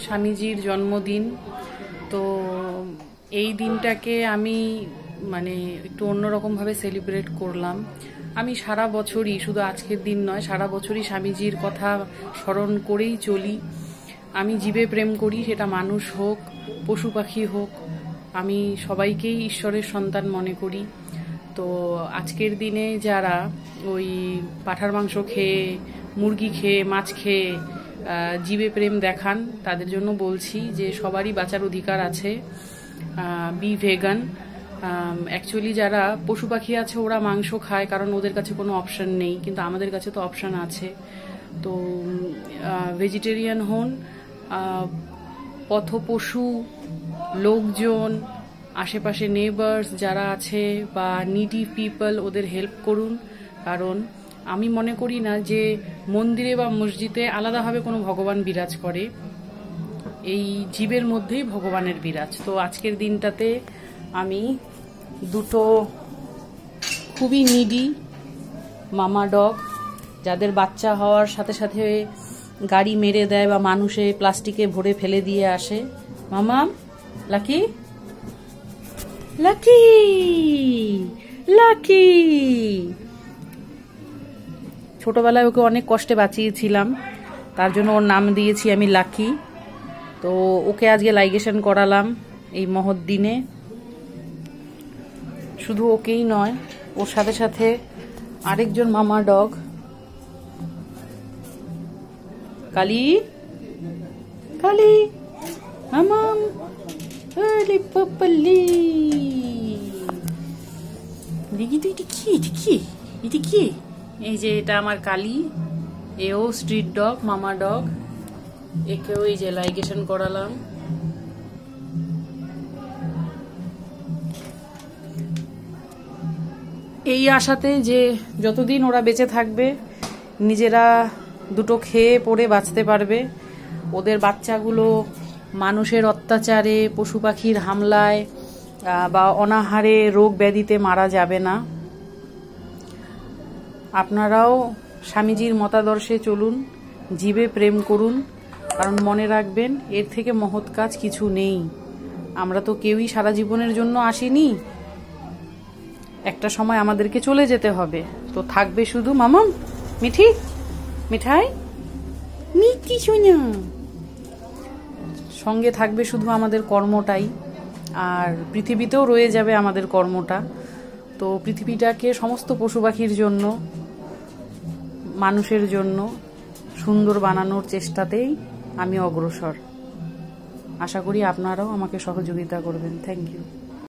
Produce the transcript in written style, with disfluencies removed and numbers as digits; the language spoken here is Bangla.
স্বামীজির জন্মদিন। তো এই দিনটাকে আমি একটু অন্যরকমভাবে সেলিব্রেট করলাম। আমি সারা বছরই, শুধু আজকের দিন নয়, সারা বছরই স্বামীজির কথা স্মরণ করেই চলি। আমি জীবে প্রেম করি, সেটা মানুষ হোক, পশু পাখি হোক, আমি সবাইকেই ঈশ্বরের সন্তান মনে করি। তো আজকের দিনে যারা ওই পাঁঠার মাংস খেয়ে, মুরগি খেয়ে, মাছ খেয়ে জীবে প্রেম দেখান, তাদের জন্য বলছি যে সবারই বাঁচার অধিকার আছে। B vegan. অ্যাকচুয়ালি যারা পশু পাখি আছে ওরা মাংস খায় কারণ ওদের কাছে কোনো অপশন নেই, কিন্তু আমাদের কাছে তো অপশন আছে। তো ভেজিটেরিয়ান হন, পথপশু, লোকজন, আশেপাশে নেবার্স যারা আছে বা নিডি পিপল, ওদের হেল্প করুন। কারণ আমি মনে করি না যে মন্দিরে বা মসজিদে আলাদাভাবে কোনো ভগবান বিরাজ করে, এই জীবের মধ্যেই ভগবানের বিরাজ। তো আজকের দিনটাতে আমি দুটো খুবই নিডি মামা ডগ, যাদের বাচ্চা হওয়ার সাথে সাথে গাড়ি মেরে দেয় বা মানুষে প্লাস্টিকে ভরে ফেলে দিয়ে আসে। মামা লাকি, লাকি, লাকি। ছোটবেলায় ওকে অনেক কষ্টে বাঁচিয়েছিলাম, তার জন্য ওর নাম দিয়েছি আমি লাকি। তো ওকে আজকে লাইগেশন করালাম এই মহৎ দিনে। শুধু ওকেই নয়, ওর সাথে সাথে আরেকজন মামা ডগ কালি, কালি, মামাম, আরে পাপালি। দেখি তো এটা কি, এটা কি, এটা কি? এই যে এটা আমার কালি, এও স্ট্রিট ডগ, মামা ডগ। একেও এই যে লাইগেশন করালাম। এই আশাতে যে যতদিন ওরা বেঁচে থাকবে নিজেরা দুটো খেয়ে পড়ে বাঁচতে পারবে, ওদের বাচ্চাগুলো মানুষের অত্যাচারে, পশু পাখির হামলায় বা অনাহারে, রোগ ব্যাধিতে মারা যাবে না। আপনারাও স্বামীজির মতাদর্শে চলুন, জীবে প্রেম করুন, কারণ মনে রাখবেন এর থেকে মহৎ কাজ কিছু নেই। আমরা তো কেউই সারা জীবনের জন্য আসিনি, একটা সময় আমাদেরকে চলে যেতে হবে। তো থাকবে শুধু মামাম, মিঠি, মিঠাই, মিঠি সোনা, সঙ্গে থাকবে শুধু আমাদের কর্মটাই, আর পৃথিবীতেও রয়ে যাবে আমাদের কর্মটা। তো পৃথিবীটাকে সমস্ত পশু পাখির জন্য, মানুষের জন্য সুন্দর বানানোর চেষ্টাতেই আমি অগ্রসর। আশা করি আপনারাও আমাকে সহযোগিতা করবেন। Thank you.